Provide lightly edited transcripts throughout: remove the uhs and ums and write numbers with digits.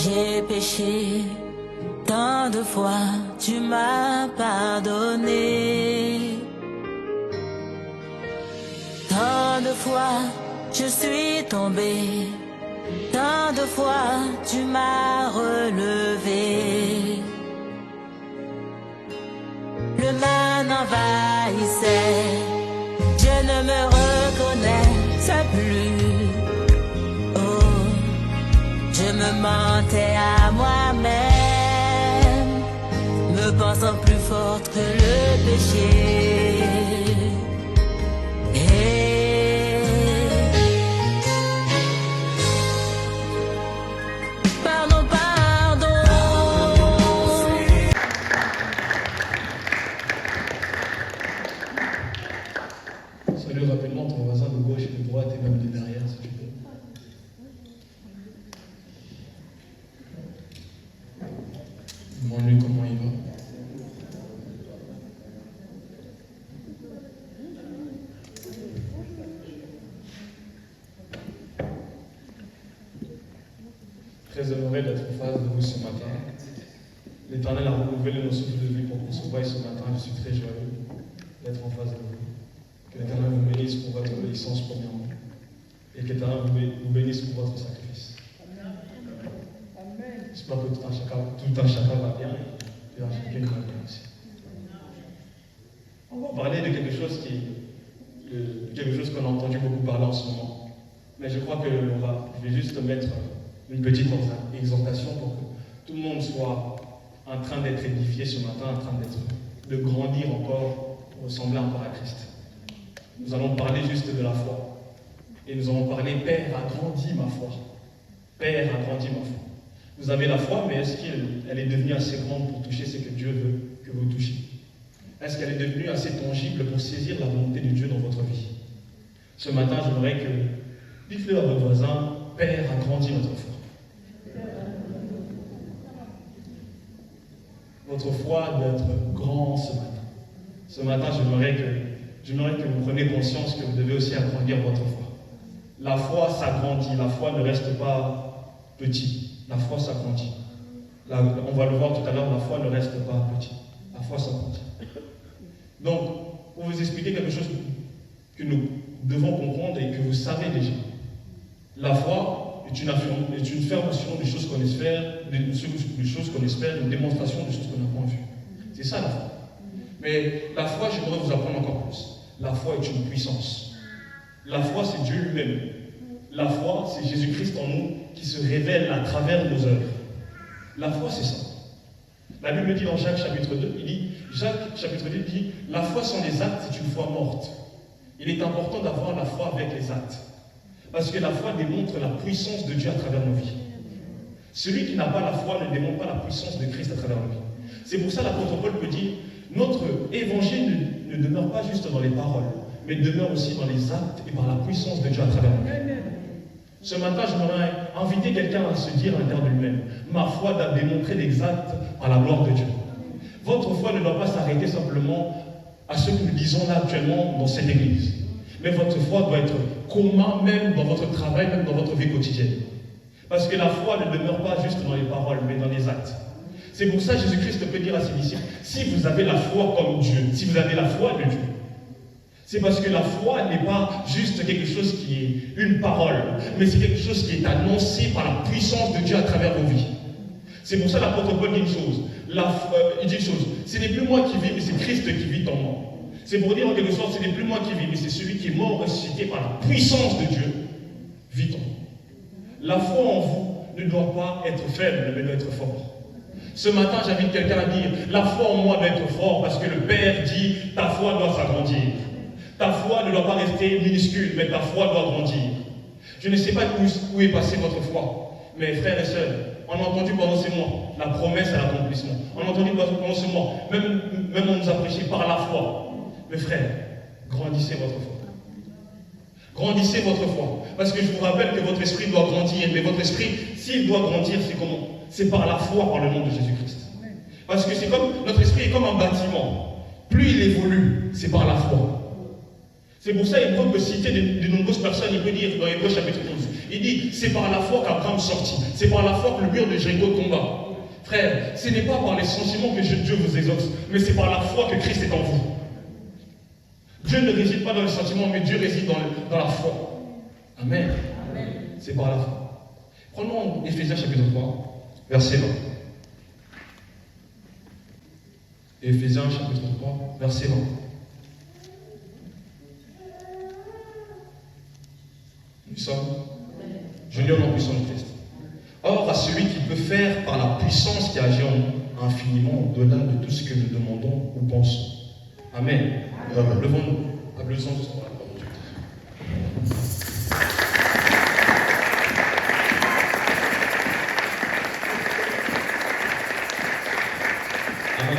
J'ai péché, tant de fois tu m'as pardonné. Tant de fois je suis tombé, tant de fois tu m'as relevé. Le mal m'envahissait, je ne me reconnaissais plus. Oh, je me mentais à moi-même, me pensant plus forte que le péché. Pardon, pardon. Salut rapidement ton voisin de gauche et de droite et même de derrière si tu peux. Demande-lui comment il va. Très honoré d'être en face de vous ce matin. L'Éternel a renouvelé nos souffles de vie pour qu'on se voie ce matin. Je suis très joyeux d'être en face de vous. Que l'Éternel vous bénisse pour votre obéissance premièrement. Et que l'Éternel vous bénisse pour votre sacrifice. J'espère que tout un chacun va bien. Et un chacun va bien aussi. On va parler de quelque chose qu'on a entendu beaucoup parler en ce moment. Mais je crois que je vais juste mettre une petite exhortation pour que tout le monde soit en train d'être édifié ce matin, en train de grandir encore, ressembler encore à Christ. Nous allons parler juste de la foi. Et nous allons parler, Père, agrandis ma foi. Père, agrandis ma foi. Vous avez la foi, mais est-ce qu'elle est devenue assez grande pour toucher ce que Dieu veut que vous touchiez? Est-ce qu'elle est devenue assez tangible pour saisir la volonté de Dieu dans votre vie? Ce matin, j'aimerais que, dites-le à votre voisin, Père, agrandis notre foi. Votre foi doit être grand ce matin. Ce matin, j'aimerais que vous preniez conscience que vous devez aussi agrandir votre foi. La foi s'agrandit, la foi ne reste pas petite. La foi s'agrandit. On va le voir tout à l'heure, la foi ne reste pas petite. La foi s'agrandit. Donc, pour vous expliquer quelque chose que nous devons comprendre et que vous savez déjà. La foi est une affirmation des choses qu'on espère, une démonstration des choses qu'on n'a pas vues. C'est ça la foi. Mais la foi, j'aimerais vous apprendre encore plus. La foi est une puissance. La foi, c'est Dieu lui-même. La foi, c'est Jésus-Christ en nous qui se révèle à travers nos œuvres. La foi, c'est ça. La Bible dit dans Jacques chapitre 2, Jacques chapitre 2 dit, la foi sans les actes, c'est une foi morte. Il est important d'avoir la foi avec les actes. Parce que la foi démontre la puissance de Dieu à travers nos vies. Celui qui n'a pas la foi ne démontre pas la puissance de Christ à travers nos vies. C'est pour ça l'apôtre Paul peut dire, notre évangile ne demeure pas juste dans les paroles, mais demeure aussi dans les actes et par la puissance de Dieu à travers nous. Ce matin, j'aimerais inviter quelqu'un à se dire à l'intérieur de lui-même, ma foi doit démontrer des actes par la gloire de Dieu. Votre foi ne doit pas s'arrêter simplement à ce que nous disons là actuellement dans cette église. Mais votre foi doit être commun même dans votre travail, même dans votre vie quotidienne. Parce que la foi ne demeure pas juste dans les paroles, mais dans les actes. C'est pour ça que Jésus-Christ peut dire à ses disciples, si vous avez la foi comme Dieu, si vous avez la foi de Dieu, c'est parce que la foi n'est pas juste quelque chose qui est une parole, mais c'est quelque chose qui est annoncé par la puissance de Dieu à travers vos vies. C'est pour ça que l'apôtre Paul dit une chose. Il dit une chose. Ce n'est plus moi qui vis, mais c'est Christ qui vit en moi. C'est pour dire en quelque sorte, ce n'est plus moi qui vis, mais c'est celui qui est mort ressuscité par la puissance de Dieu vit en moi. La foi en vous ne doit pas être faible, mais doit être fort. Ce matin, j'invite quelqu'un à dire, la foi en moi doit être fort parce que le Père dit, ta foi doit s'agrandir. Ta foi ne doit pas rester minuscule, mais ta foi doit grandir. Je ne sais pas où est passée votre foi, mais frères et sœurs, on a entendu pendant ces mois la promesse à l'accomplissement. On a entendu pendant ce mois, même on nous a prêché par la foi. Mes frères, grandissez votre foi. Grandissez votre foi. Parce que je vous rappelle que votre esprit doit grandir, mais votre esprit, s'il doit grandir, c'est comment? C'est par la foi, par le nom de Jésus-Christ. Parce que c'est comme, notre esprit est comme un bâtiment. Plus il évolue, c'est par la foi. C'est pour ça qu'il peut citer de nombreuses personnes, il peut dire dans Hébreux chapitre 12, Il dit, c'est par la foi qu'Abraham sortit. C'est par la foi que le mur de Jéricho tomba. Frère, ce n'est pas par les sentiments que Dieu vous exauce, mais c'est par la foi que Christ est en vous. Dieu ne réside pas dans les sentiments, mais Dieu réside dans la foi. Amen. Amen. C'est par la foi. Prenons Éphésiens chapitre 3, verset 20. Éphésiens chapitre 3, verset 20. Nous sommes jeunes en puissance de Christ. Or, à celui qui peut faire par la puissance qui agit en nous infiniment au-delà de tout ce que nous demandons ou pensons. Amen. Amen. Levons-nous. Applaudissons tous pour la parole de Dieu. Amen.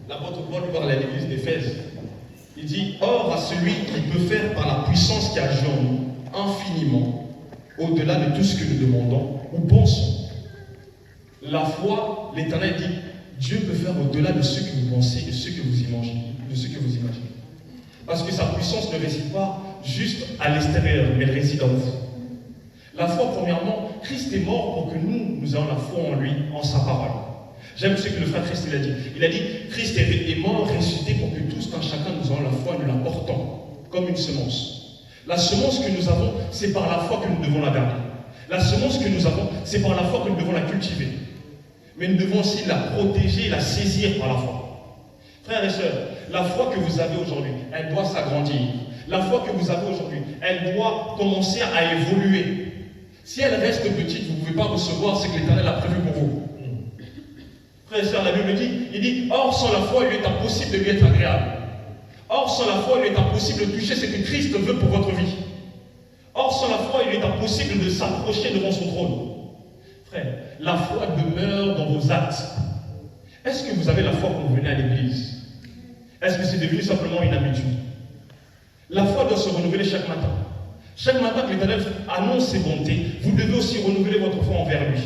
L'apôtre Paul parle à l'église d'Éphèse. Il dit, or à celui qui peut faire par la puissance qui agit en nous infiniment au-delà de tout ce que nous demandons ou pensons. La foi, l'Éternel dit, Dieu peut faire au-delà de ce que vous pensez et de ce que vous imaginez. Parce que sa puissance ne réside pas juste à l'extérieur, mais elle réside en vous. La foi, premièrement, Christ est mort pour que nous ayons la foi en lui, en sa parole. J'aime ce que le frère Christ a dit. Il a dit, Christ est mort, ressuscité pour que tous, quand chacun nous ayons la foi, nous la portons comme une semence. La semence que nous avons, c'est par la foi que nous devons la garder. La semence que nous avons, c'est par la foi que nous devons la cultiver. Mais nous devons aussi la protéger, la saisir par la foi. Frères et sœurs, la foi que vous avez aujourd'hui, elle doit s'agrandir. La foi que vous avez aujourd'hui, elle doit commencer à évoluer. Si elle reste petite, vous ne pouvez pas recevoir ce que l'Éternel a prévu pour vous. Frères et sœurs, la Bible dit, il dit, or sans la foi, il est impossible de lui être agréable. Or sans la foi, il est impossible de toucher ce que Christ veut pour votre vie. Or sans la foi, il est impossible de s'approcher devant son trône. Frère, la foi demeure dans vos actes. Est-ce que vous avez la foi quand vous venez à l'église? Est-ce que c'est devenu simplement une habitude? La foi doit se renouveler chaque matin. Chaque matin que l'Éternel annonce ses bontés, vous devez aussi renouveler votre foi envers lui.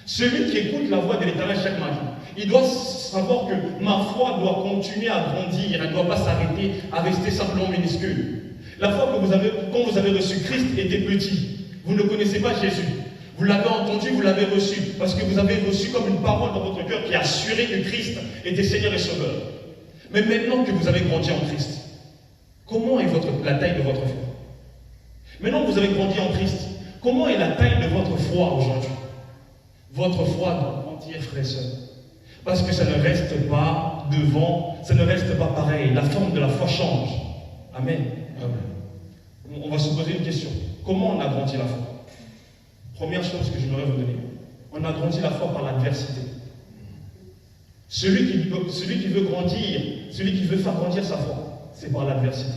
Celui qui écoute la voix de l'Éternel chaque matin, il doit savoir que ma foi doit continuer à grandir, elle ne doit pas s'arrêter à rester simplement minuscule. La foi que vous avez, quand vous avez reçu Christ, était petit. Vous ne connaissez pas Jésus. Vous l'avez entendu, vous l'avez reçu, parce que vous avez reçu comme une parole dans votre cœur qui assurait que Christ était Seigneur et Sauveur. Mais maintenant que vous avez grandi en Christ, comment est la taille de votre foi? Maintenant que vous avez grandi en Christ, comment est la taille de votre foi aujourd'hui? Votre foi doit grandir, frères et sœurs. Parce que ça ne reste pas devant, ça ne reste pas pareil. La forme de la foi change. Amen. Amen. On va se poser une question. Comment on a grandi la foi? Première chose que j'aimerais vous donner. On a grandi la foi par l'adversité. Celui qui veut grandir, celui qui veut faire grandir sa foi, c'est par l'adversité.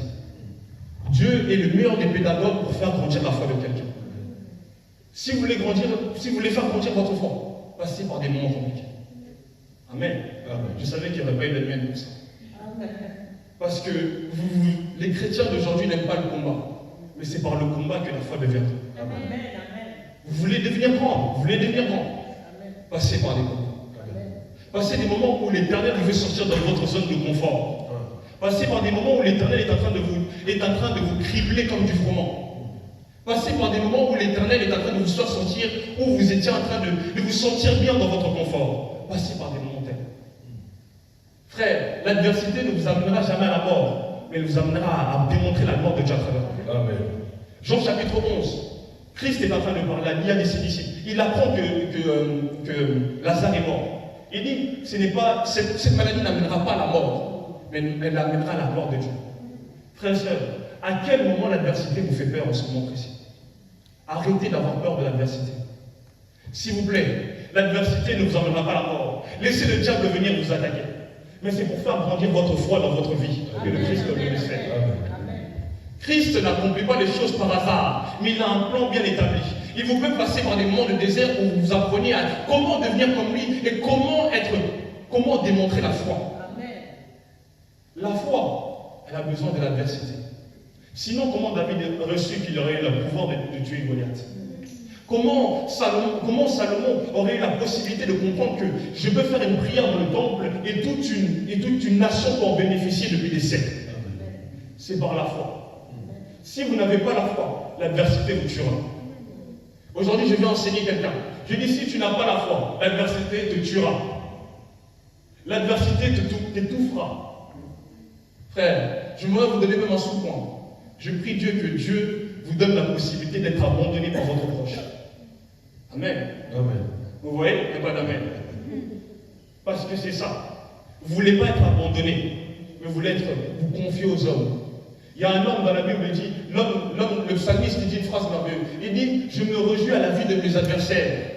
Dieu est le meilleur des pédagogues pour faire grandir la foi de quelqu'un. Si vous voulez faire grandir votre foi, passez par des moments compliqués. Amen. Je savais qu'il n'y aurait pas eu d'admin pour ça. Parce que les chrétiens d'aujourd'hui n'aiment pas le combat. Mais c'est par le combat que la foi devient. Amen. Vous voulez devenir grand, passez par des combats. Passez des moments où l'Éternel veut sortir de votre zone de confort. Passez par des moments où l'Éternel est en train de vous cribler comme du froment. Passez par des moments où l'Éternel est en train de vous faire sentir, où vous étiez en train de vous sentir bien dans votre confort. Passez par des moments tels. Frère, l'adversité ne vous amènera jamais à la mort, mais elle vous amènera à démontrer la mort de Dieu à travers vous. Amen. Jean chapitre 11. Christ est en train de parler à des ses disciples. Il apprend que Lazare est mort. Il dit, cette maladie n'amènera pas à la mort, mais elle amènera à la gloire de Dieu. Frères et sœurs, à quel moment l'adversité vous fait peur en ce moment précis? Arrêtez d'avoir peur de l'adversité. S'il vous plaît, l'adversité ne vous emmènera pas à la mort. Laissez le diable venir vous attaquer. Mais c'est pour faire grandir votre foi dans votre vie que le Christ veut le faire. Christ n'accomplit pas les choses par hasard, mais il a un plan bien établi. Il vous peut passer par des moments de désert où vous apprenez à comment devenir comme lui et comment démontrer la foi. Amen. La foi, elle a besoin de l'adversité. Sinon, comment David a reçu qu'il aurait eu le pouvoir de tuer Goliath? Comment Salomon aurait eu la possibilité de comprendre que je peux faire une prière dans le temple et toute une nation peut en bénéficier depuis des siècles? C'est par la foi. Si vous n'avez pas la foi, l'adversité vous tuera. Aujourd'hui, je viens enseigner quelqu'un. Je dis, si tu n'as pas la foi, l'adversité te tuera. L'adversité t'étouffera. Frère, je voudrais vous donner même un sous-point. Je prie Dieu que Dieu vous donne la possibilité d'être abandonné par votre proche. Amen. Amen. Vous voyez, il n'y a pas d'amen. Parce que c'est ça. Vous ne voulez pas être abandonné, mais vous voulez vous confier aux hommes. Il y a un homme dans la Bible qui dit, le psalmiste dit une phrase merveilleuse. Il dit, je me réjouis à la vie de mes adversaires.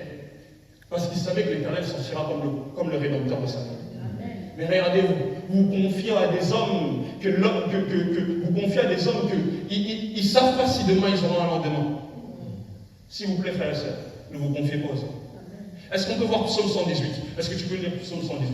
Parce qu'il savait que l'Éternel sortira comme le Rédempteur de sa vie. Mais regardez-vous, vous confiez à des hommes ils savent pas si demain ils auront un lendemain. S'il vous plaît, frères et sœurs, ne vous confiez pas aux hommes. Est-ce qu'on peut voir Psaume 118? Est-ce que tu peux lire Psaume 118?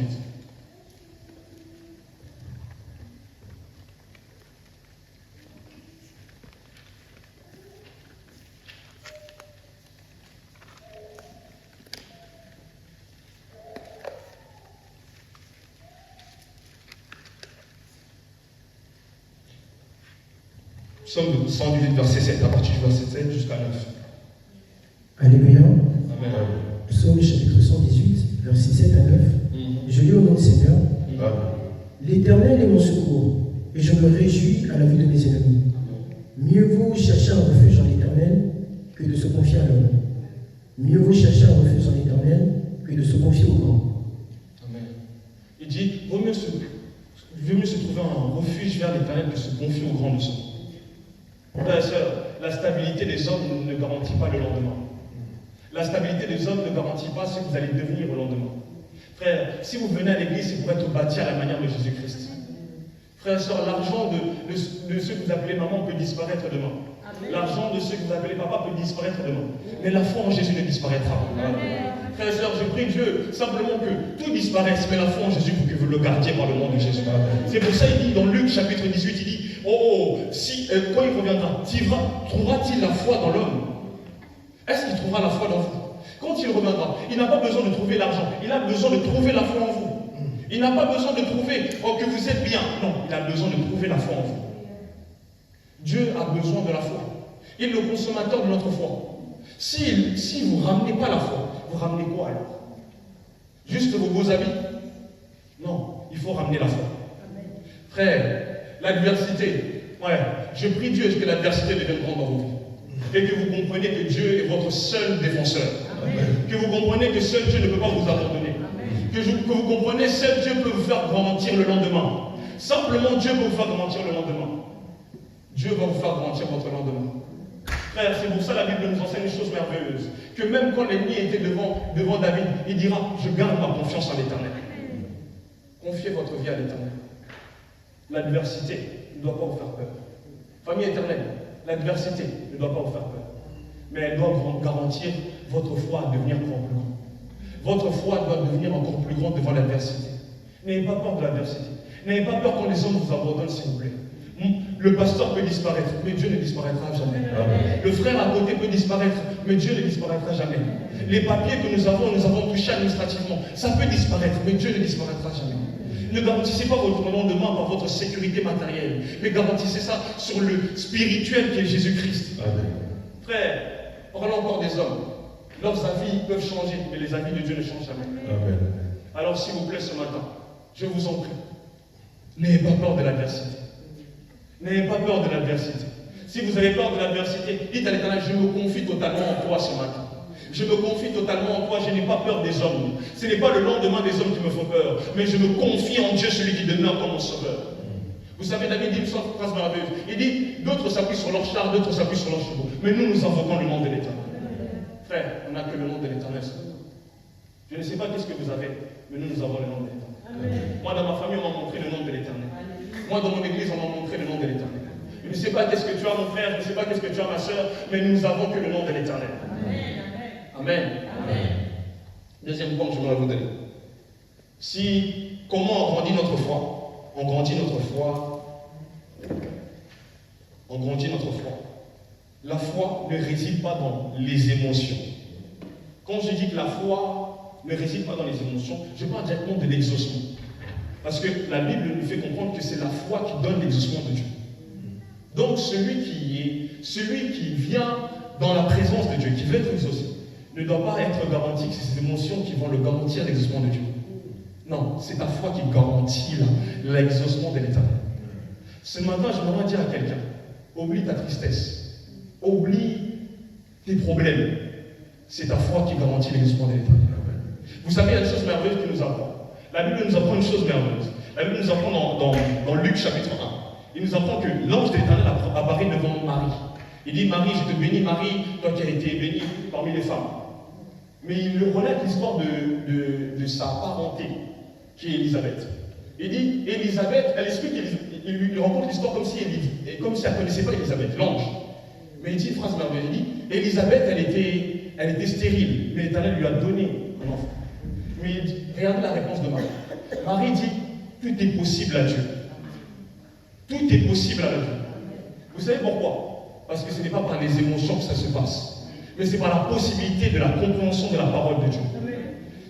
Psaume 118, verset 7, à partir du verset 7 jusqu'à 9. Alléluia. Amen. Psaume chapitre 118, verset 7 à 9. Je lis au nom du Seigneur. L'Éternel est mon secours, et je me réjouis à la vue de mes ennemis. Mieux vaut chercher un refuge en l'Éternel que de se confier à l'homme. Mieux vaut chercher un refuge en l'Éternel que de se confier au grand. Amen. Il dit, vaut mieux se trouver un refuge vers l'Éternel que se confier au grand de son. Frères et sœurs, la stabilité des hommes ne garantit pas le lendemain. La stabilité des hommes ne garantit pas ce que vous allez devenir au lendemain. Frère, si vous venez à l'église, c'est pour être bâti à la manière de Jésus-Christ. Frères et sœurs, l'argent de ceux que vous appelez maman peut disparaître demain. L'argent de ceux que vous appelez papa peut disparaître demain. Mais la foi en Jésus ne disparaîtra pas. Frères et sœurs, je prie Dieu simplement que tout disparaisse, mais la foi en Jésus pour que vous le gardiez par le nom de Jésus. C'est pour ça qu'il dit dans Luc chapitre 18, il dit, quand il reviendra, trouvera-t-il la foi dans l'homme? Est-ce qu'il trouvera la foi dans vous? Quand il reviendra, il n'a pas besoin de trouver l'argent, il a besoin de trouver la foi en vous. Il n'a pas besoin de trouver que vous êtes bien. Non, il a besoin de trouver la foi en vous. Dieu a besoin de la foi. Il est le consommateur de notre foi. Si vous ne ramenez pas la foi, vous ramenez quoi alors? Juste vos beaux habits? Non, il faut ramener la foi. Frère, l'adversité, je prie Dieu que l'adversité devienne grande dans vos vies. Et que vous compreniez que Dieu est votre seul défenseur. Amen. Que vous comprenez que seul Dieu ne peut pas vous abandonner. Que vous comprenez, seul Dieu peut vous faire grandir le lendemain. Simplement Dieu peut vous faire grandir le lendemain. Dieu va vous faire grandir votre lendemain. Frère, c'est pour ça que la Bible nous enseigne une chose merveilleuse. Que même quand l'ennemi était devant David, il dira, je garde ma confiance en l'Éternel. Confiez votre vie à l'Éternel. L'adversité ne doit pas vous faire peur. Famille éternelle, l'adversité ne doit pas vous faire peur. Mais elle doit vous garantir votre foi à devenir encore plus grande. Votre foi doit devenir encore plus grande devant l'adversité. N'ayez pas peur de l'adversité. N'ayez pas peur quand les hommes vous abandonnent, s'il vous plaît. Le pasteur peut disparaître, mais Dieu ne disparaîtra jamais. Amen. Le frère à côté peut disparaître, mais Dieu ne disparaîtra jamais. Les papiers que nous avons touchés administrativement, ça peut disparaître, mais Dieu ne disparaîtra jamais. Ne garantissez pas votre lendemain par votre sécurité matérielle, mais garantissez ça sur le spirituel qui est Jésus-Christ. Frère, parlons encore des hommes. Leurs avis peuvent changer, mais les avis de Dieu ne changent jamais. Amen. Alors s'il vous plaît ce matin, je vous en prie, n'ayez pas peur de l'adversité. N'ayez pas peur de l'adversité. Si vous avez peur de l'adversité, dites à l'Éternel, je me confie totalement en toi ce matin. Je me confie totalement en toi, je n'ai pas peur des hommes. Ce n'est pas le lendemain des hommes qui me font peur, mais je me confie en Dieu, celui qui demeure comme mon sauveur. Vous savez, David dit une phrase merveilleuse. Il dit, d'autres s'appuient sur leur char, d'autres s'appuient sur leurs chevaux. Mais nous invoquons le nom de l'Éternel. Frère, on n'a que le nom de l'Éternel. Je ne sais pas qu'est-ce que vous avez, mais nous avons le nom de l'Éternel. Moi, dans ma famille, on m'a montré le nom de l'Éternel. Moi, dans mon église, on m'a montré le nom de l'Éternel. Je ne sais pas qu'est-ce que tu as, mon frère, je ne sais pas qu'est-ce que tu as, ma soeur, mais nous n'avons que le nom de l'Éternel. Amen. Amen. Deuxième point que je voudrais vous donner. Comment on grandit notre foi? On grandit notre foi. On grandit notre foi. La foi ne réside pas dans les émotions. Quand je dis que la foi ne réside pas dans les émotions, je parle directement de l'exaucement. Parce que la Bible nous fait comprendre que c'est la foi qui donne l'exaucement de Dieu. Donc celui qui vient dans la présence de Dieu, qui veut être exaucé, ne doit pas être garanti que c'est ses émotions qui vont le garantir l'exaucement de Dieu. Non, c'est ta foi qui garantit l'exaucement de l'Éternel. Ce matin, j'aimerais dire à quelqu'un, oublie ta tristesse, oublie tes problèmes. C'est ta foi qui garantit l'exaucement de l'Éternel. Vous savez, il y a une chose merveilleuse qui nous apprend. La Bible nous apprend une chose merveilleuse. La Bible nous apprend dans Luc chapitre 1. Il nous apprend que l'ange de l'Éternel apparaît devant Marie. Il dit, Marie, je te bénis, Marie, toi qui as été bénie parmi les femmes. Mais il lui relate l'histoire de sa parenté, qui est Élisabeth. Il dit, Élisabeth, elle explique, il lui raconte l'histoire comme si elle ne connaissait pas Élisabeth, l'ange. Mais il dit une phrase merveilleuse, il dit, Élisabeth, elle était stérile, mais l'Éternel lui a donné un enfant. Mais il dit, regardez la réponse de Marie. Marie dit, tout est possible à Dieu. Tout est possible à Dieu. Vous savez pourquoi? Parce que ce n'est pas par les émotions que ça se passe, mais c'est par la possibilité de la compréhension de la parole de Dieu.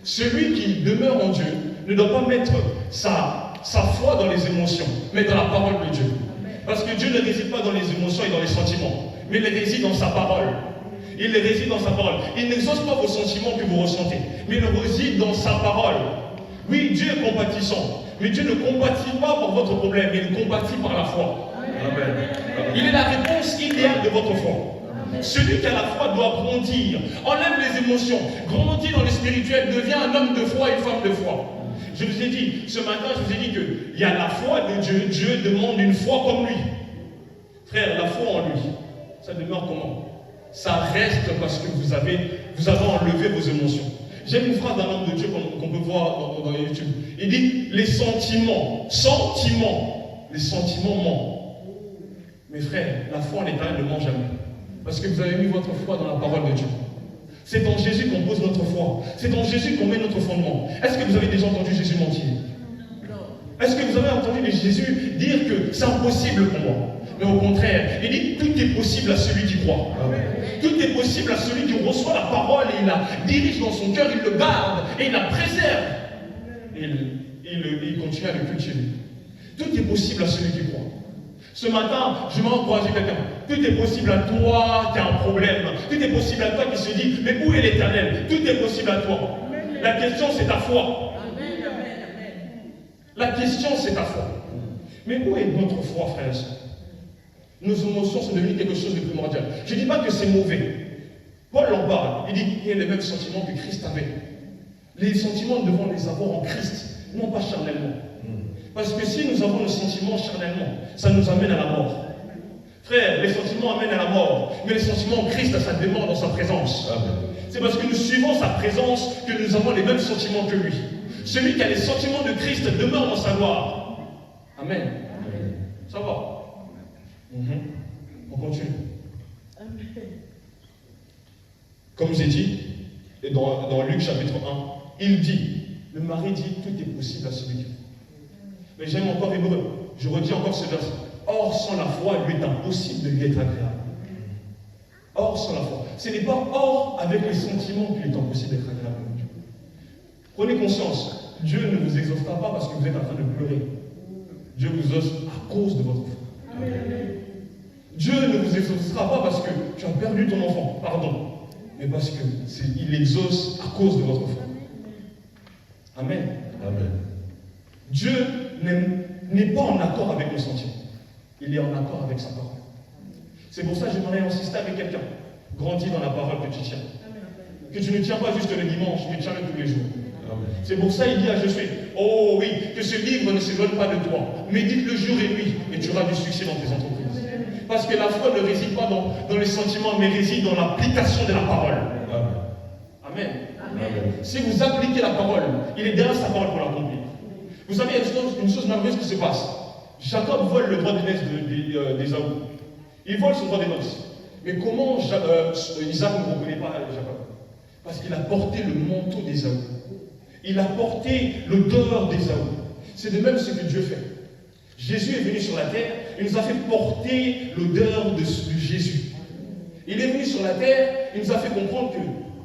Celui qui demeure en Dieu ne doit pas mettre sa foi dans les émotions, mais dans la parole de Dieu. Parce que Dieu ne réside pas dans les émotions et dans les sentiments, mais il réside dans sa parole. Il réside dans sa parole. Il n'exauce pas vos sentiments que vous ressentez, mais il réside dans sa parole. Oui, Dieu est compatissant, mais Dieu ne compatit pas par votre problème, il compatit par la foi. Amen. Il est la réponse idéale de votre foi. Celui qui a la foi doit grandir, enlève les émotions, grandit dans le spirituel, devient un homme de foi et une femme de foi. Je vous ai dit, ce matin, je vous ai dit qu'il y a la foi de Dieu. Dieu demande une foi comme lui. Frère, la foi en lui, ça demeure comment? Ça reste parce que vous avez enlevé vos émotions. J'aime une phrase d'un homme de Dieu qu'on peut voir dans YouTube. Il dit, les sentiments mentent. Mes frères, la foi en l'Éternel ne ment jamais. Parce que vous avez mis votre foi dans la parole de Dieu. C'est en Jésus qu'on pose notre foi. C'est en Jésus qu'on met notre fondement. Est-ce que vous avez déjà entendu Jésus mentir? Est-ce que vous avez entendu Jésus dire que c'est impossible pour moi? Mais au contraire, il dit tout est possible à celui qui croit. Amen. Tout est possible à celui qui reçoit la parole et il la dirige dans son cœur, il le garde et il la préserve. Et il continue à le cultiver. Tout est possible à celui qui croit. Ce matin, je vais encourager quelqu'un. Tout est possible à toi qui as un problème. Tout est possible à toi qui se dit, mais où est l'Éternel? Tout est possible à toi. La question, c'est ta foi. La question, c'est ta foi. Mais où est notre foi, frères et sœurs? Nos émotions sont devenues quelque chose de primordial. Je ne dis pas que c'est mauvais. Paul en parle. Il dit qu'il y a les mêmes sentiments que Christ avait. Les sentiments, nous devons les avoir en Christ, non pas charnellement. Parce que si nous avons nos sentiments charnellement, ça nous amène à la mort. Frère, les sentiments amènent à la mort. Mais les sentiments en Christ, ça demeure dans sa présence. C'est parce que nous suivons sa présence que nous avons les mêmes sentiments que lui. Celui qui a les sentiments de Christ demeure dans sa gloire. Amen. Ça va? On continue. Comme j'ai dit, et dans Luc chapitre 1, il dit, le mari dit, tout est possible à celui qui croit. Mais j'aime encore Hébreu. Je redis encore ce verset. Or, sans la foi, il lui est impossible de lui être agréable. Or, sans la foi. Ce n'est pas or avec les sentiments qu'il est impossible d'être agréable à Dieu. Prenez conscience, Dieu ne vous exaucera pas parce que vous êtes en train de pleurer. Dieu vous exauce à cause de votre foi. Amen. Dieu ne vous exaucera pas parce que tu as perdu ton enfant, pardon, mais parce qu'il exauce à cause de votre foi. Amen. Amen. Dieu n'est pas en accord avec nos sentiments. Il est en accord avec sa parole. C'est pour ça que j'aimerais insister avec quelqu'un. Grandis dans la parole que tu tiens. Que tu ne tiens pas juste le dimanche, mais tiens-le tous les jours. C'est pour ça qu'il dit à Josué, oh oui, que ce livre ne s'éloigne pas de toi. Médite le jour et nuit et tu auras du succès dans tes entreprises. Parce que la foi ne réside pas dans les sentiments, mais réside dans l'application de la parole. Amen. Amen. Si vous appliquez la parole, il est derrière sa parole pour l'accomplir. Vous savez, il y a une chose merveilleuse qui se passe. Jacob vole le droit d'aînesse d'Ésaü. Il vole son droit d'aînesse. Mais comment Isaac ne reconnaît pas Jacob? Parce qu'il a porté le manteau d'Ésaü. Il a porté l'odeur d'Ésaü. C'est de même ce que Dieu fait. Jésus est venu sur la terre, il nous a fait porter l'odeur de Jésus. Il est venu sur la terre, il nous a fait comprendre que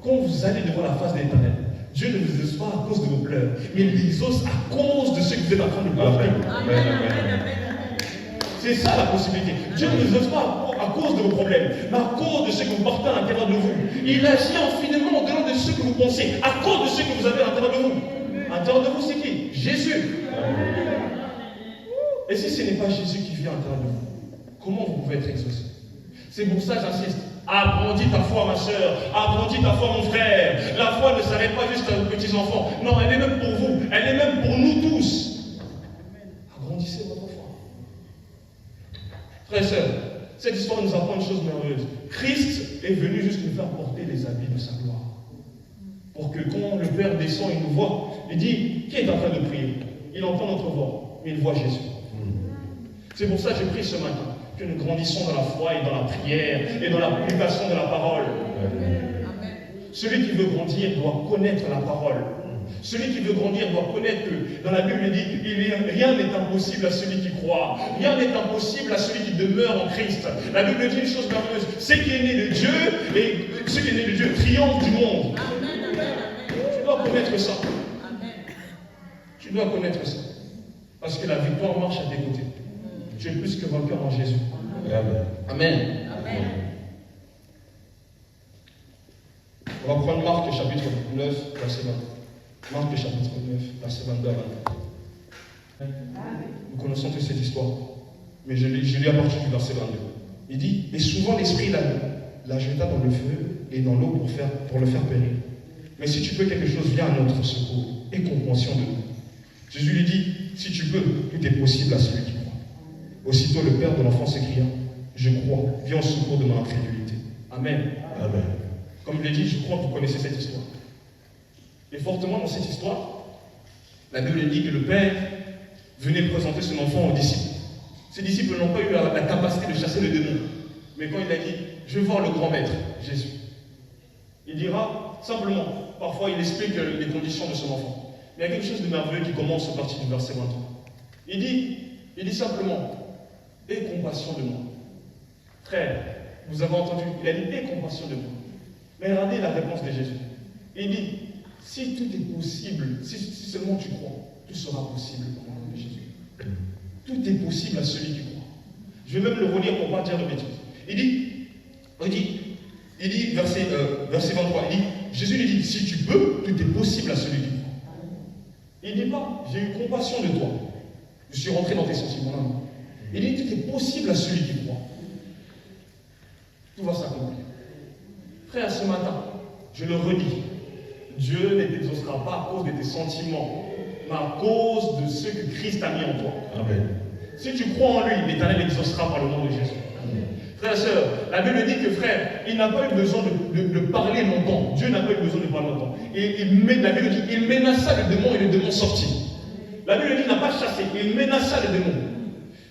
quand vous allez devant la face de l'Éternel, Dieu ne vous exauce pas à cause de vos pleurs, mais il vous exauce à cause de ce que vous êtes en train de porter. C'est ça la possibilité. Dieu ne nous ose pas à cause de vos problèmes, mais à cause de ce que vous portez à l'intérieur de vous. Il agit infiniment au-delà de ce que vous pensez, à cause de ce que vous avez à l'intérieur de vous. À l'intérieur de vous, c'est qui? Jésus. Et si ce n'est pas Jésus qui vient à l'intérieur de vous, comment vous pouvez être exaucé? C'est pour ça que j'insiste. Agrandis ta foi, ma soeur. Agrandis ta foi, mon frère. La foi ne s'arrête pas juste aux petits enfants. Non, elle est même pour vous. Elle est même pour nous tous. Agrandissez votre foi. Frères et sœurs, cette histoire nous apprend une chose merveilleuse. Christ est venu juste nous faire porter les habits de sa gloire. Pour que quand le Père descend, il nous voit. Il dit, qui est en train de prier? Il entend notre voix, mais il voit Jésus. C'est pour ça que je prie ce matin que nous grandissons dans la foi et dans la prière et dans l'application de la parole. Amen. Celui qui veut grandir doit connaître la parole. Celui qui veut grandir doit connaître que dans la Bible il dit rien n'est impossible à celui qui croit. Rien n'est impossible à celui qui demeure en Christ. La Bible dit une chose merveilleuse. Ce qui est né de Dieu et ce qui est né de Dieu triomphe du monde. Tu dois connaître ça. Tu dois connaître ça. Parce que la victoire marche à tes côtés. Tu es plus que vainqueur en Jésus. Amen. Amen. Amen. On va prendre Marc chapitre 9, verset 20. Marc chapitre 9, verset 22 à 23. Nous connaissons toute cette histoire. Mais je lis à partir du verset 22. Il dit, et souvent l'Esprit la jeta dans le feu et dans l'eau pour le faire périr. Mais si tu peux quelque chose, viens à notre secours et compassion de nous. Jésus lui dit, si tu peux, tout est possible à celui qui croit. Aussitôt le père de l'enfant s'écria, je crois, viens au secours de ma incrédulité. Amen. Amen. Comme je l'ai dit, je crois que vous connaissez cette histoire. Et fortement dans cette histoire, la Bible dit que le père venait présenter son enfant aux disciples. Ses disciples n'ont pas eu la capacité de chasser le démon. Mais quand il a dit, je veux voir le grand maître, Jésus, il dira simplement, parfois il explique les conditions de son enfant. Mais il y a quelque chose de merveilleux qui commence à partir du verset 23. Il dit simplement, aie compassion de moi. Frère, vous avez entendu, il a dit, aie compassion de moi. Mais regardez la réponse de Jésus. Il dit, si tout est possible, si seulement tu crois, tout sera possible au nom de Jésus. Tout est possible à celui qui croit. Je vais même le relire pour ne pas dire de bêtises. Il dit, verset 23, il dit, Jésus lui dit, si tu peux, tout est possible à celui qui croit. Il ne dit pas, j'ai eu compassion de toi. Je suis rentré dans tes sentiments. Non. Il dit, tout est possible à celui qui croit. Tout va s'accomplir. Frère, ce matin, je le redis, Dieu ne t'exaucera pas à cause de tes sentiments, mais à cause de ce que Christ a mis en toi. Amen. Si tu crois en lui, l'Éternel exaucera par le nom de Jésus. Amen. Frère et sœur, la Bible dit que frère, il n'a pas eu besoin de parler longtemps. Dieu n'a pas eu besoin de parler longtemps. Et la Bible dit qu'il menaça le démon et le démon sortit. La Bible dit qu'il n'a pas chassé, il menaça le démon.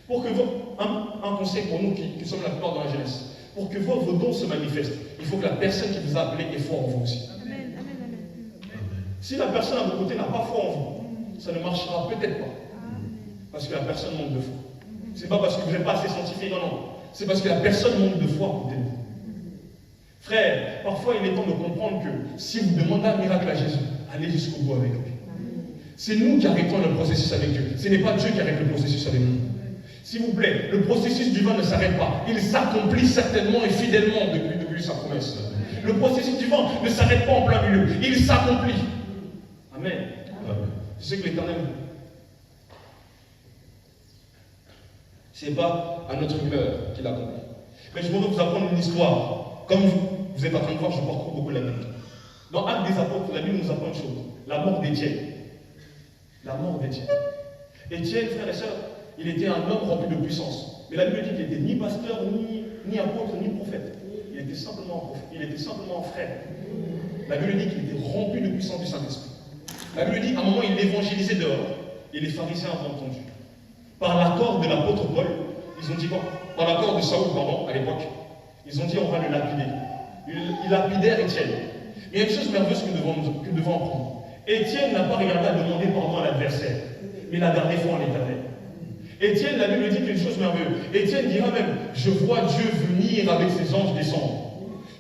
Pour que un conseil pour nous qui sommes la plupart dans la jeunesse, pour que vos dons se manifestent, il faut que la personne qui vous a appelé ait foi en vous aussi. Amen. Si la personne à vos côtés n'a pas foi en vous, ça ne marchera peut-être pas. Parce que la personne manque de foi. C'est pas parce que vous n'êtes pas assez scientifique, non. C'est parce que la personne manque de foi à côté de vous. Frère, parfois il est temps de comprendre que si vous demandez un miracle à Jésus, allez jusqu'au bout avec lui. C'est nous qui arrêtons le processus avec Dieu. Ce n'est pas Dieu qui arrête le processus avec nous. S'il vous plaît, le processus divin ne s'arrête pas. Il s'accomplit certainement et fidèlement depuis sa promesse. Le processus divin ne s'arrête pas en plein milieu. Il s'accomplit. Amen. Je sais que l'Éternel, ce n'est pas à notre humeur qu'il accomplit. Mais je voudrais vous apprendre une histoire. Comme vous êtes en train de voir, je parcours beaucoup la Bible. Dans Actes des Apôtres, la Bible nous apprend une chose. La mort d'Étienne. La mort d'Étienne. Étienne, frères et sœurs, il était un homme rempli de puissance. Mais la Bible dit qu'il n'était ni pasteur, ni apôtre, ni prophète. Il était simplement frère. La Bible dit qu'il était rempli de puissance du Saint-Esprit. La Bible dit qu'à un moment, il l'évangélisait dehors. Et les pharisiens ont entendu. Par l'accord de l'apôtre Paul, ils ont dit quoi? Par l'accord de Saoul, à l'époque, ils ont dit on va le lapider. Ils lapidèrent Étienne. Mais il y a une chose merveilleuse que nous devons apprendre. Étienne n'a pas regardé à demander pardon à l'adversaire, mais il a gardé foi en l'Éternel. Étienne, la Bible dit quelque chose de merveilleux. Étienne dira même, je vois Dieu venir avec ses anges descendre.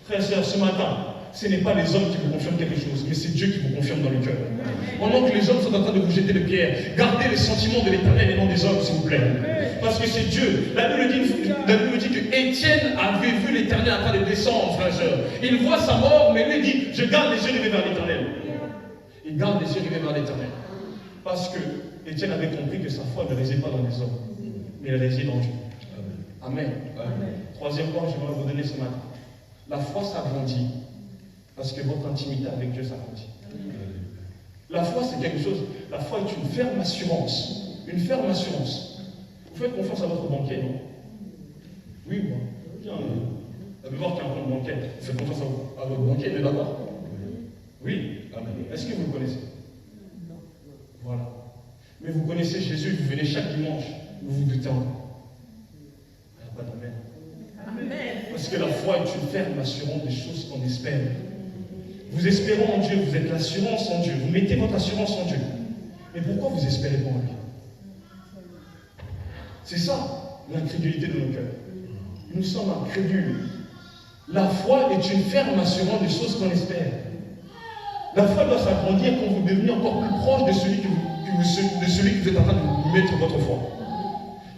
Frères et sœurs, ce matin, ce n'est pas les hommes qui vous confirment quelque chose, mais c'est Dieu qui vous confirme dans le cœur. Pendant que les hommes sont en train de vous jeter des pierres, gardez les sentiments de l'Éternel et non des hommes, s'il vous plaît. Parce que c'est Dieu. La Bible dit que Étienne avait vu l'Éternel en train de descendre, frère et soeur. Il voit sa mort, mais lui dit, je garde les yeux rivés vers l'Éternel. Il garde les yeux rivés vers l'Éternel. Parce que Étienne avait compris que sa foi ne réside pas dans les hommes, mais elle réside en Dieu. Amen. Amen. Troisième point que je vais vous donner ce matin. La foi s'agrandit parce que votre intimité avec Dieu s'agrandit. La foi, c'est quelque chose. La foi est une ferme assurance. Une ferme assurance. Vous faites confiance à votre banquier, non? Oui, moi. Bien, la plupart qui a un compte bancaire, vous faites confiance à votre banquier, mais d'accord? Oui. Amen. Est-ce que vous le connaissez? Non. Voilà. Mais vous connaissez Jésus, vous venez chaque dimanche, vous vous doutez encore. Pas d'amen. Amen. Parce que la foi est une ferme assurance des choses qu'on espère. Vous espérez en Dieu, vous êtes l'assurance en Dieu, vous mettez votre assurance en Dieu. Mais pourquoi vous espérez pas en lui? C'est ça, l'incrédulité de nos cœurs. Nous sommes incrédules. La foi est une ferme assurance des choses qu'on espère. La foi doit s'agrandir quand vous devenez encore plus proche de celui que vous êtes en train de mettre votre foi.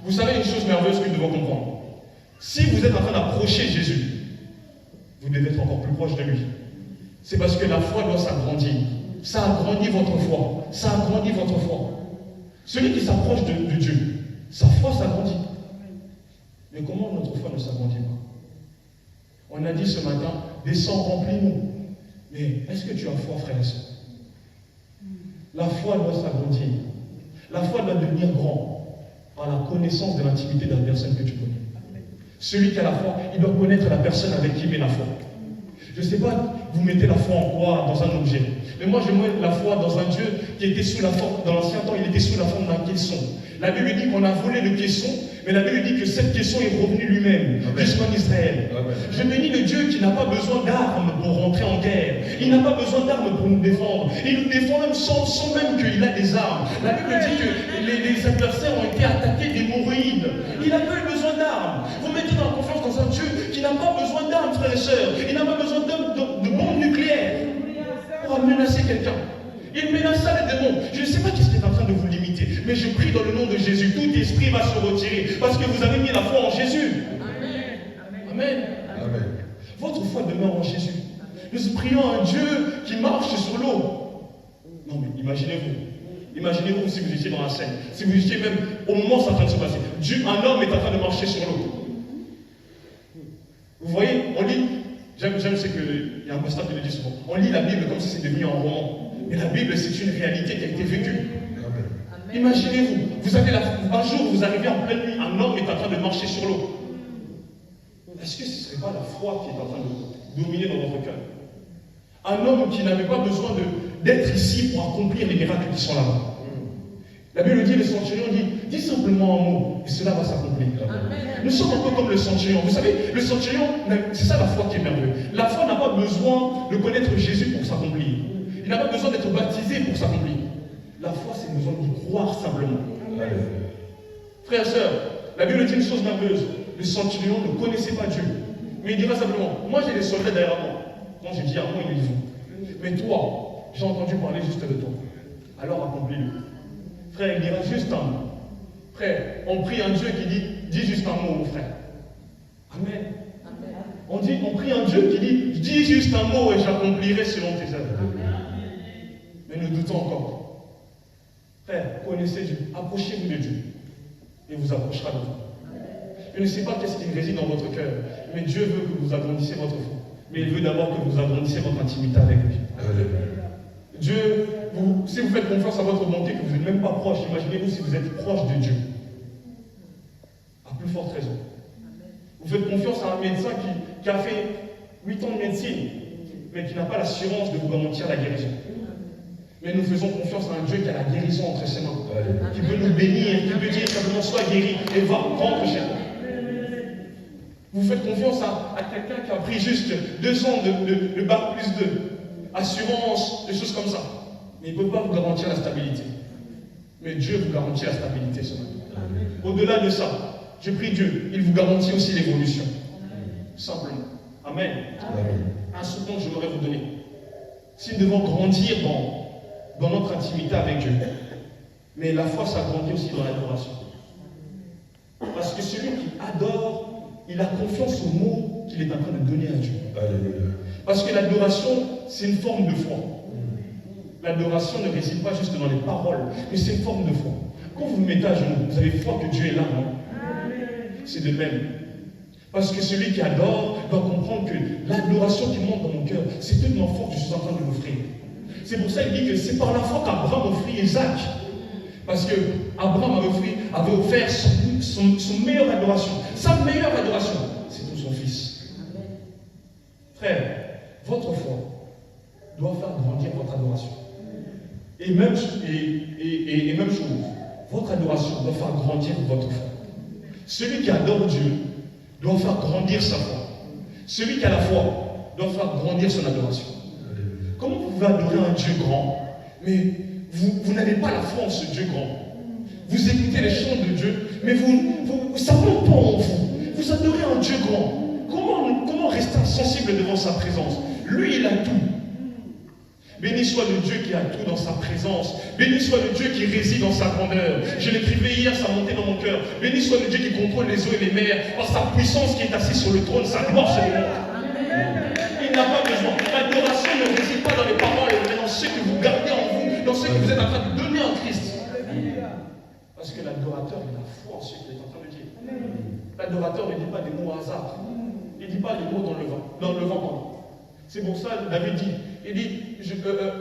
Vous savez une chose merveilleuse que nous devons comprendre. Si vous êtes en train d'approcher Jésus, vous devez être encore plus proche de lui. C'est parce que la foi doit s'agrandir. Ça agrandit votre foi. Ça agrandit votre foi. Celui qui s'approche de Dieu, sa foi s'agrandit. Mais comment notre foi ne s'agrandit pas? On a dit ce matin, descends, remplis-nous. Mais est-ce que tu as foi, frère et soeur? La foi doit s'agrandir. La foi doit devenir grand par la connaissance de l'intimité de la personne que tu connais. Celui qui a la foi, il doit connaître la personne avec qui il met la foi. Je ne sais pas, vous mettez la foi en quoi? Dans un objet. Mais moi, je mets la foi dans un Dieu qui était sous la forme, dans l'ancien temps, il était sous la forme d'un caisson. La Bible dit qu'on a volé le caisson, mais la Bible dit que cette caisson est revenue lui-même, jusqu'en Israël. Amen. Je bénis le Dieu qui n'a pas besoin d'armes pour rentrer en guerre. Il n'a pas besoin d'armes pour nous défendre. Il nous défend même sans même qu'il a des armes. La Bible dit que les adversaires ont été attaqués d'hémorroïdes. Il n'a pas eu besoin d'armes. Vous mettez en confiance dans un Dieu qui n'a pas besoin d'armes, frères et sœurs. Il n'a pas besoin de bombes nucléaires pour menacer quelqu'un. Il menaça les démons. Je ne sais pas qu'est-ce qui est en train de vous limiter, mais je prie dans le nom de Jésus. Tout esprit va se retirer parce que vous avez mis la foi en Jésus. Amen. Amen. Amen. Votre foi demeure en Jésus. Nous prions à un Dieu qui marche sur l'eau. Non mais imaginez-vous. Imaginez-vous si vous étiez dans la scène. Si vous étiez même au moment où ça est en train de se passer. Un homme est en train de marcher sur l'eau. Vous voyez, on lit. J'aime ce qu'il y a un pasteur qui le dit souvent. On lit la Bible comme si c'était devenu un roman. Mais la Bible, c'est une réalité qui a été vécue. Amen. Imaginez-vous, un jour, vous arrivez en pleine nuit, un homme est en train de marcher sur l'eau. Est-ce que ce ne serait pas la foi qui est en train de dominer dans votre cœur? Un homme qui n'avait pas besoin d'être ici pour accomplir les miracles qui sont là-bas. La Bible dit, le centurion dit, dis simplement un mot, et cela va s'accomplir. Nous sommes un peu comme le centurion. Vous savez, le centurion, c'est ça la foi qui est merveilleuse. La foi n'a pas besoin de connaître Jésus pour s'accomplir. Il n'a pas besoin d'être baptisé pour s'accomplir. La foi, c'est besoin de croire simplement. Frères et sœurs, la Bible dit une chose merveilleuse. Le centurion ne connaissait pas Dieu. Mais il dira simplement, moi j'ai des soldats derrière moi. Quand je dis à moi, ils le font. Mais toi, j'ai entendu parler juste de toi. Alors accomplis-le. Frère, il dira juste un mot. Frère, on prie un Dieu qui dit, dis juste un mot, mon frère. Amen. Amen. On prie un Dieu qui dit, dis juste un mot et j'accomplirai selon tes œuvres. Mais nous doutons encore. Frère, connaissez Dieu, approchez-vous de Dieu, et vous approchera de vous. Je ne sais pas qu'est-ce qui réside dans votre cœur, mais Dieu veut que vous agrandissiez votre foi. Mais il veut d'abord que vous agrandissiez votre intimité avec lui. Dieu, si vous faites confiance à votre bonté, que vous n'êtes même pas proche, imaginez-vous si vous êtes proche de Dieu. À plus forte raison. Vous faites confiance à un médecin qui a fait 8 ans de médecine, mais qui n'a pas l'assurance de vous garantir la guérison. Mais nous faisons confiance à un Dieu qui a la guérison entre ses mains, qui peut nous bénir, qui peut dire simplement sois guéri et va rentrer chez toi. Vous faites confiance à quelqu'un qui a pris juste 2 ans de bac plus 2, assurance, des choses comme ça. Mais il ne peut pas vous garantir la stabilité. Mais Dieu vous garantit la stabilité ce matin. Au-delà de ça, je prie Dieu, il vous garantit aussi l'évolution. Simplement. Amen. Amen. un second que j'aimerais vous donner. Si nous devons grandir dans notre intimité avec Dieu, mais la foi, ça grandit aussi dans l'adoration. Parce que celui qui adore, il a confiance au mot qu'il est en train de donner à Dieu. Alléluia. Parce que l'adoration, c'est une forme de foi. L'adoration ne réside pas juste dans les paroles, mais c'est une forme de foi. Quand vous vous mettez à genoux, vous avez foi que Dieu est là, non? C'est de même. Parce que celui qui adore doit comprendre que l'adoration qui monte dans mon cœur, c'est toute ma foi que je suis en train de m'offrir. C'est pour ça qu'il dit que c'est par la foi qu'Abraham offrit Isaac. Parce que Abraham avait offert son meilleure adoration. Sa meilleure adoration, c'est pour son fils. Frère, votre foi doit faire grandir votre adoration. Et même chose, votre adoration doit faire grandir votre foi. Celui qui adore Dieu doit faire grandir sa foi. Celui qui a la foi doit faire grandir son adoration. Comment vous pouvez adorer un Dieu grand, mais vous n'avez pas la foi en ce Dieu grand? Vous écoutez les chants de Dieu, mais ça ne monte pas en vous. Vous adorez un Dieu grand. Comment rester insensible devant sa présence? Lui, il a tout. Béni soit le Dieu qui a tout dans sa présence. Béni soit le Dieu qui réside dans sa grandeur. Je l'écrivais hier, ça montait dans mon cœur. Béni soit le Dieu qui contrôle les eaux et les mers. Par sa puissance qui est assis sur le trône, sa gloire se démontre. Il n'a pas besoin. L'adoration ne réside pas dans les paroles, mais dans ce que vous gardez en vous, dans ce que vous êtes en train de donner en Christ. Parce que l'adorateur, il a foi en ce qu'il est en train de dire. L'adorateur ne dit pas des mots au hasard. Il ne dit pas des mots dans le vent. C'est pour ça que David dit,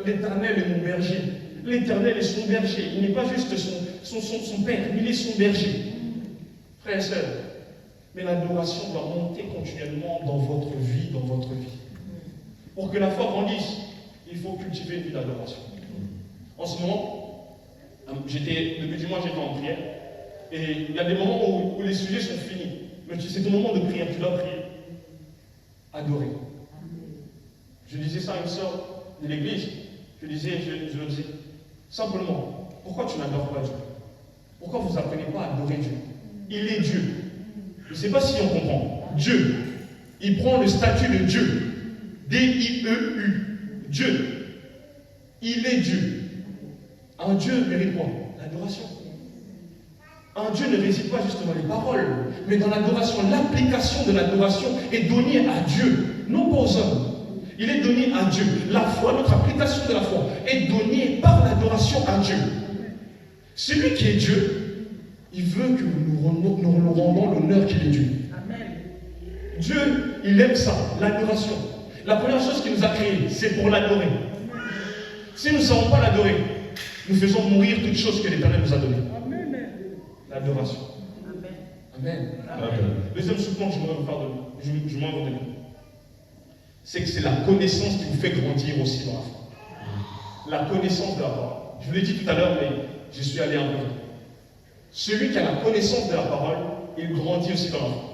l'Éternel est mon berger. L'Éternel est son berger. Il n'est pas juste son père, il est son berger. Frères et sœurs, mais l'adoration doit monter continuellement dans votre vie, Pour que la foi grandisse, il faut cultiver une vie d'adoration. En ce moment, depuis du mois, j'étais en prière. Et il y a des moments où les sujets sont finis. Mais c'est ton moment de prière, tu dois prier. Adorer. Je disais ça à une sœur de l'église. Je le disais, simplement, pourquoi tu n'adores pas Dieu? Pourquoi vous n'apprenez pas à adorer Dieu? Il est Dieu. Je ne sais pas si on comprend. Dieu. Il prend le statut de Dieu. D-I-E-U. Dieu. Il est Dieu. Un Dieu mérite quoi? L'adoration. Un Dieu ne réside pas juste dans les paroles, mais dans l'adoration. L'application de l'adoration est donnée à Dieu, non pas aux hommes. Il est donné à Dieu. La foi, notre application de la foi, est donnée par l'adoration à Dieu. Celui qui est Dieu, il veut que nous rendons l'honneur qu'il est Dieu. Amen. Dieu, il aime ça, l'adoration. La première chose qu'il nous a créée, c'est pour l'adorer. Si nous ne savons pas l'adorer, nous faisons mourir toute chose que l'Éternel nous a donnée. L'adoration. Amen. Amen. Deuxième sous-point que je m'en vous donner, c'est que c'est la connaissance qui vous fait grandir aussi dans la foi. La connaissance de la parole. Je vous l'ai dit tout à l'heure, mais je suis allé un peu vite. Celui qui a la connaissance de la parole, il grandit aussi dans la foi.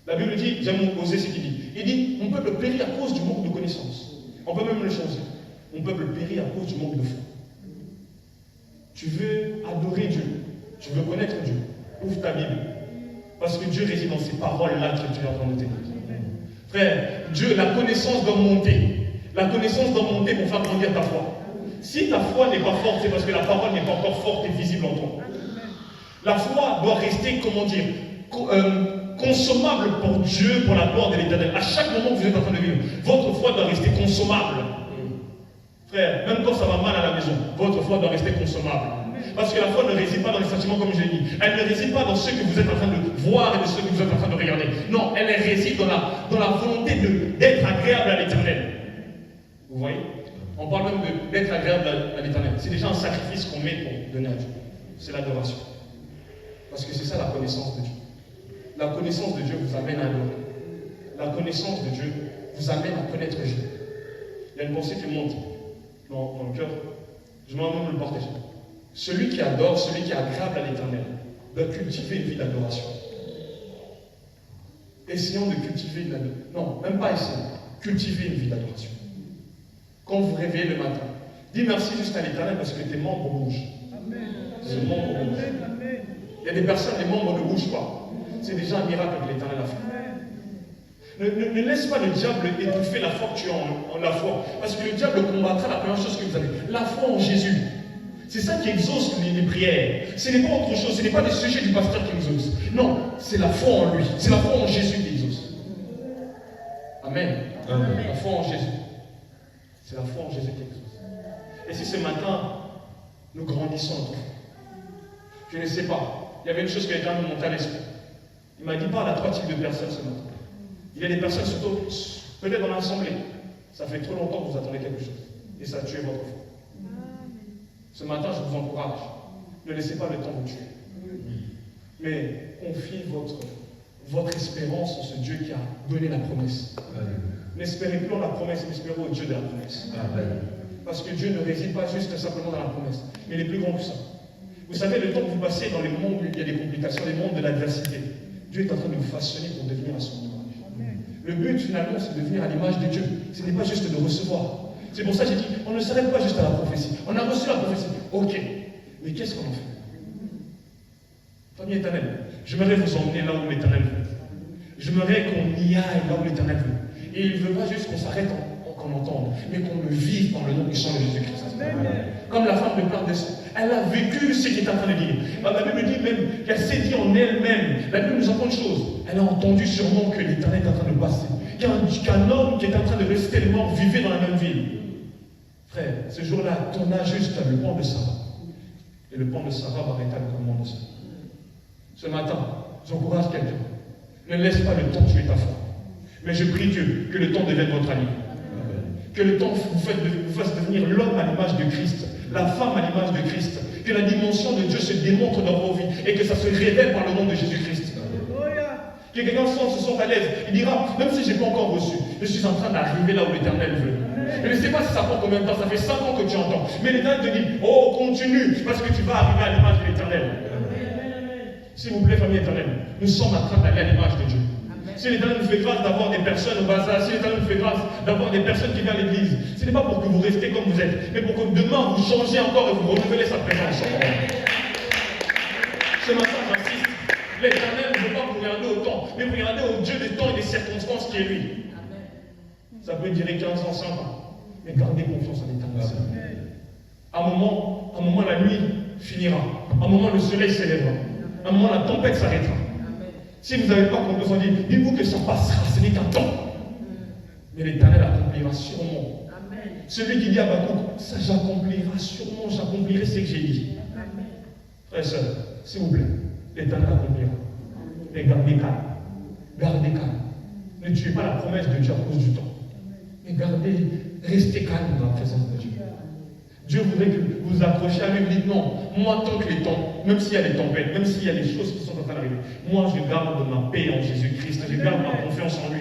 La Bible dit, j'aime oser ce qu'il dit. Il dit, mon peuple périt à cause du manque de connaissance. On peut même le changer. Mon peuple périt à cause du manque de foi. Tu veux adorer Dieu. Tu veux connaître Dieu. Ouvre ta Bible. Parce que Dieu réside dans ces paroles-là que tu es en train de te dire. Frère, Dieu, la connaissance doit monter. La connaissance doit monter pour faire grandir ta foi. Si ta foi n'est pas forte, c'est parce que la parole n'est pas encore forte et visible en toi. La foi doit rester, consommable pour Dieu, pour la gloire de l'Éternel. À chaque moment que vous êtes en train de vivre, votre foi doit rester consommable. Frère, même quand ça va mal à la maison, votre foi doit rester consommable. Parce que la foi ne réside pas dans les sentiments comme je l'ai dit. Elle ne réside pas dans ce que vous êtes en train de voir et de ce que vous êtes en train de regarder. Non, elle réside dans la volonté d'être agréable à l'Éternel. Vous voyez? On parle même d'être agréable à l'Éternel. C'est déjà un sacrifice qu'on met pour donner à Dieu. C'est l'adoration. Parce que c'est ça la connaissance de Dieu. La connaissance de Dieu vous amène à adorer. La connaissance de Dieu vous amène à connaître Dieu. Il y a une pensée qui monte dans le cœur. Je m'en vais me le partager. Celui qui adore, celui qui est agréable à l'Éternel, doit cultiver une vie d'adoration. Essayons de cultiver une adoration. Non, même pas essayer. Cultiver une vie d'adoration. Quand vous réveillez le matin, dis merci juste à l'Éternel parce que tes membres bougent. Tes membres bougent. Il y a des personnes, les membres ne bougent pas. C'est déjà un miracle que l'Éternel a fait. Ne laisse pas le diable étouffer la foi que tu as en la foi. Parce que le diable combattra la première chose que vous avez. La foi en Jésus. C'est ça qui exauce les prières. Ce n'est pas autre chose. Ce n'est pas des sujets du pasteur qui exauce. Non, c'est la foi en lui. C'est la foi en Jésus qui exauce. Amen. Amen. La foi en Jésus. C'est la foi en Jésus qui exauce. Et si ce matin, nous grandissons en toi, je ne sais pas. Il y avait une chose qui a été montée à l'esprit. Il m'a dit, parle à 3 types de personnes ce matin. Il y a des personnes, surtout, peut-être dans l'assemblée. Ça fait trop longtemps que vous attendez quelque chose. Et ça a tué votre foi. Ce matin, je vous encourage. Ne laissez pas le temps vous tuer. Mais confiez votre espérance en ce Dieu qui a donné la promesse. N'espérez plus en la promesse, mais espérez au Dieu de la promesse. Parce que Dieu ne réside pas juste simplement dans la promesse. Mais il est plus grand que ça. Vous savez, le temps que vous passez dans les mondes où il y a des complications, les mondes de l'adversité, Dieu est en train de vous façonner pour devenir à son image. Le but, finalement, c'est de devenir à l'image de Dieu. Ce n'est pas juste de recevoir. C'est pour ça que j'ai dit, on ne s'arrête pas juste à la prophétie. On a reçu la prophétie. Ok. Mais qu'est-ce qu'on en fait? Famille éternelle, j'aimerais vous emmener là où l'Éternel veut. J'aimerais qu'on y aille là où l'Éternel veut. Et il ne veut pas juste qu'on s'arrête qu'on entende, mais qu'on le vive dans le nom puissant de Jésus-Christ. Comme la femme de plein de sang. Elle a vécu ce qu'il est en train de dire. La Bible dit même qu'elle s'est dit en elle-même. La Bible nous apprend une chose. Elle a entendu sûrement que l'Éternel est en train de passer. Qu'un homme qui est en train de rester mort vivait dans la même ville. Frère, ce jour-là, ton âge juste le pont de Sarah. Et le pont de Sarah va arrêter le commandement de Sarah. Ce matin, j'encourage quelqu'un. Ne laisse pas le temps tuer ta foi. Mais je prie Dieu que le temps devienne votre ami. Que le temps vous fasse devenir l'homme à l'image de Christ, la femme à l'image de Christ. Que la dimension de Dieu se démontre dans vos vies et que ça se révèle par le nom de Jésus-Christ. Que quelqu'un se sente à l'aise. Il dira, même si je n'ai pas encore reçu, je suis en train d'arriver là où l'Éternel veut. Je ne sais pas si ça prend combien de temps, ça fait 5 ans que tu entends. Mais l'Éternel te dit, oh, continue, parce que tu vas arriver à l'image de l'Éternel. S'il vous plaît, famille éternelle, nous sommes en train d'aller à l'image de Dieu. Si l'Éternel nous fait grâce d'avoir des personnes au bazar, si l'Éternel nous fait grâce d'avoir des personnes qui viennent à l'église, ce n'est pas pour que vous restez comme vous êtes, mais pour que demain vous changez encore et vous renouvelez sa présence. Ce matin, j'insiste, l'Éternel ne veut pas vous regarder au temps, mais vous regardez au Dieu des temps et des circonstances qui est lui. Ça peut durer 15 ans, 5 ans, mais gardez confiance en l'Éternel. À un moment, la nuit finira. À un moment, le soleil s'élèvera. À un moment, la tempête s'arrêtera. Si vous n'avez pas confiance en Dieu, dites-vous que ça passera, ce n'est qu'un temps. Mais l'Éternel accomplira sûrement. Celui qui dit à Habakkuk, ça j'accomplirai sûrement, j'accomplirai ce que j'ai dit. Frères et sœurs, s'il vous plaît, l'Éternel accomplira. Mais gardez calme. Gardez calme. Ne tuez pas la promesse de Dieu à cause du temps. Mais restez calme dans la présence de Dieu. Dieu voudrait que vous vous accrochiez à lui et vous dites non, moi tant que les temps, même s'il y a des tempêtes, même s'il y a des choses qui sont en train d'arriver, moi je garde ma paix en Jésus-Christ, je garde ma confiance en lui.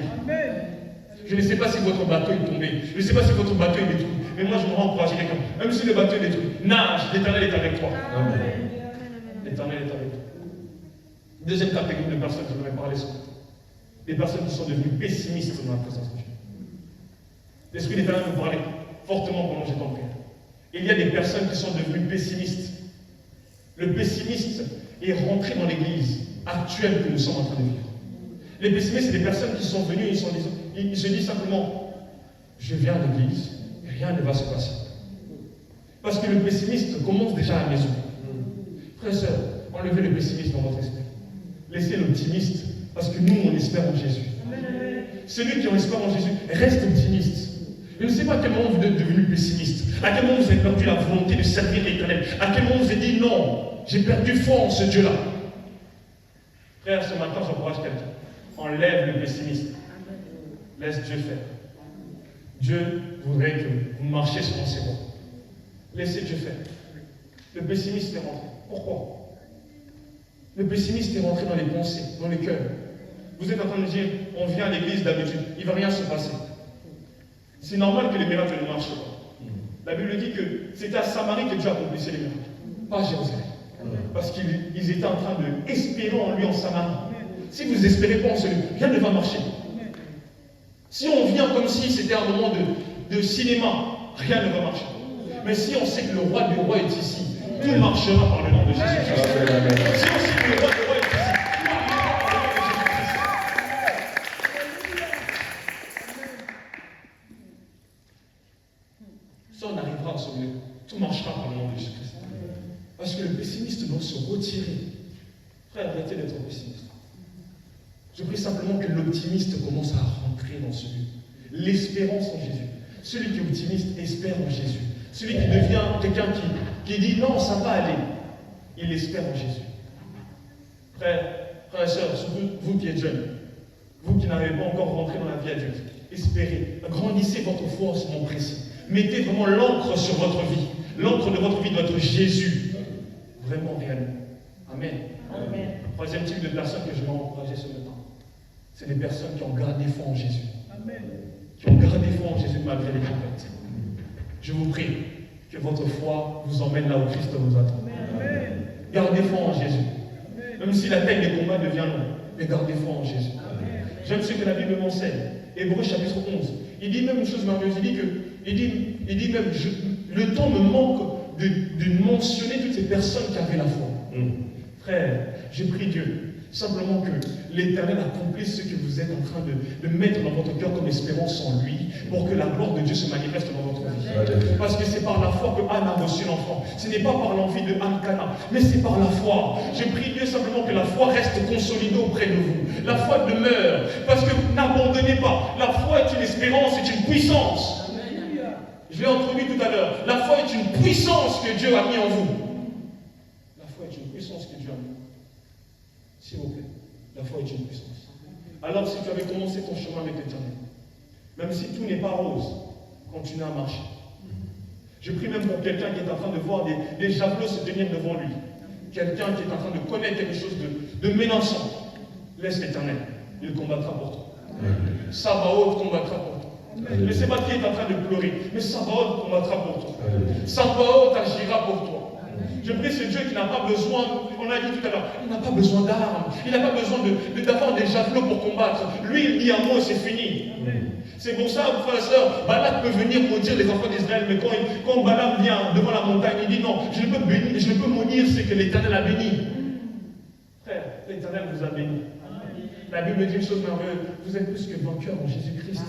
Je ne sais pas si votre bateau est tombé, je ne sais pas si votre bateau est détruit, mais moi je me rends encourager quelqu'un. Même si le bateau est détruit, nage, l'Éternel est avec toi. L'Éternel est avec toi. Deuxième catégorie de personnes que je voudrais parler, des personnes qui sont devenues pessimistes dans la présence de Dieu. L'Esprit d'Éternel nous parlait fortement pendant que j'étais en prière. Il y a des personnes qui sont devenues pessimistes. Le pessimiste est rentré dans l'église actuelle que nous sommes en train de vivre. Les pessimistes, c'est des personnes qui sont venues, ils se disent simplement, je viens à l'église, et rien ne va se passer. Parce que le pessimiste commence déjà à la maison. Frères et sœurs, enlevez le pessimisme dans votre esprit. Laissez l'optimiste, parce que nous, on espère en Jésus. Celui qui en espère en Jésus reste optimiste. Je ne sais pas à quel moment vous êtes devenu pessimiste, à quel moment vous avez perdu la volonté de servir l'Éternel, à quel moment vous avez dit non, j'ai perdu foi en ce Dieu-là. Frère, ce matin, j'encourage quelqu'un. Enlève le pessimisme. Laisse Dieu faire. Dieu voudrait que vous marchiez selon ses voies. Laissez Dieu faire. Le pessimiste est rentré. Pourquoi? Le pessimiste est rentré dans les pensées, dans les cœurs. Vous êtes en train de dire, on vient à l'église d'habitude, il ne va rien se passer. C'est normal que les miracles ne marchent pas. La Bible dit que c'était à Samarie que Dieu accomplissait les miracles, pas à Jérusalem. Parce qu'ils étaient en train d'espérer en lui en Samarie. Si vous n'espérez pas en celui, rien ne va marcher. Si on vient comme si c'était un moment de cinéma, rien ne va marcher. Mais si on sait que le roi du roi est ici, tout marchera par le nom de Jésus-Christ. Si on sait que le roi du roi est ici, tout marchera par le nom de Jésus-Christ. ça on arrivera à sauver. Tout marchera par le nom de Jésus-Christ. Parce que le pessimiste doit se retirer. Frère, arrêtez d'être pessimiste. Je prie simplement que l'optimiste commence à rentrer dans celui. L'espérance en Jésus. Celui qui est optimiste espère en Jésus. Celui qui devient quelqu'un qui dit non, ça va aller. Il espère en Jésus. Frères et sœurs, surtout vous qui êtes jeunes, vous qui n'avez pas encore rentré dans la vie adulte, espérez, agrandissez votre foi en ce moment précis. Mettez vraiment l'encre sur votre vie. L'encre de votre vie doit être Jésus. Vraiment réellement. Amen. Amen. Troisième type de personnes que je vais encourager ce matin, c'est des personnes qui ont gardé foi en Jésus. Amen. Qui ont gardé foi en Jésus malgré les tempêtes. Je vous prie que votre foi vous emmène là où Christ vous attend. Amen. Gardez foi en Jésus. Amen. Même si la taille des combats devient longue, mais gardez foi en Jésus. J'aime ce que la Bible m'enseigne. Hébreux chapitre 11. Il dit même une chose merveilleuse. Il dit même, le temps me manque de mentionner toutes ces personnes qui avaient la foi. Frère, j'ai pris Dieu. Simplement que l'Éternel accomplisse ce que vous êtes en train de mettre dans votre cœur comme espérance en lui, pour que la gloire de Dieu se manifeste dans votre vie. Parce que c'est par la foi que Anne a reçu l'enfant. Ce n'est pas par l'envie de Anne-Cana, mais c'est par la foi. J'ai pris Dieu simplement que la foi reste consolidée auprès de vous. La foi demeure, parce que n'abandonnez pas. La foi est une espérance, c'est une puissance. Je l'ai introduit tout à l'heure. La foi est une puissance que Dieu a mis en vous. La foi est une puissance que Dieu a mis en vous. S'il vous plaît, la foi est une puissance. Alors si tu avais commencé ton chemin avec l'Éternel, même si tout n'est pas rose, continue à marcher. Je prie même pour quelqu'un qui est en train de voir des javelots se tenir devant lui. Quelqu'un qui est en train de connaître quelque chose de menaçant. Laisse l'Éternel, il combattra pour toi. Sabaoth combattra pour toi. Ne sais pas qui est en train de pleurer, mais Sabaoth combattra pour toi. Sabaoth agira pour toi. Je prie ce Dieu qui n'a pas besoin, on l'a dit tout à l'heure, il n'a pas besoin d'armes, il n'a pas besoin d'avoir des javelots pour combattre. Lui, il dit un mot et c'est fini. C'est pour ça, frères et sœurs, Balak peut venir maudire les enfants d'Israël, mais quand Balak vient devant la montagne, il dit non, je ne peux maudire ce que l'Éternel a béni. Frère, l'Éternel vous a béni. La Bible dit une chose merveilleuse, vous êtes plus que vainqueurs en Jésus-Christ.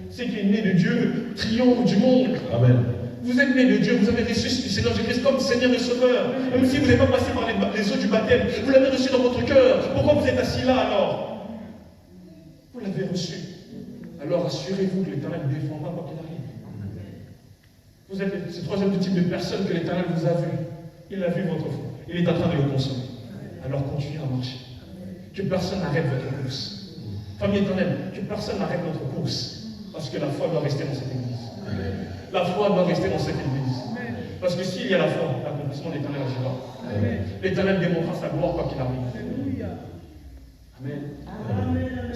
C'est qui est né de Dieu, triomphe du monde. Amen. Vous êtes né de Dieu, vous avez reçu le Seigneur Jésus-Christ comme Seigneur et Sauveur. Même si vous n'avez pas passé par les eaux du baptême, vous l'avez reçu dans votre cœur. Pourquoi vous êtes assis là alors? Vous l'avez reçu. Alors assurez-vous que l'Éternel défendra quoi qu'il arrive. Vous êtes ce troisième type de personne que l'Éternel vous a vu. Il a vu votre foi. Il est en train de le consommer. Alors continuez à marcher. Que personne n'arrête votre course. Famille éternelle, que personne n'arrête notre course. Parce que la foi doit rester dans cette église. La foi doit rester dans cette église. Parce que s'il y a la foi, l'accomplissement de l'Éternel agira. L'Éternel démontrera sa gloire quoi qu'il arrive. Amen. Amen.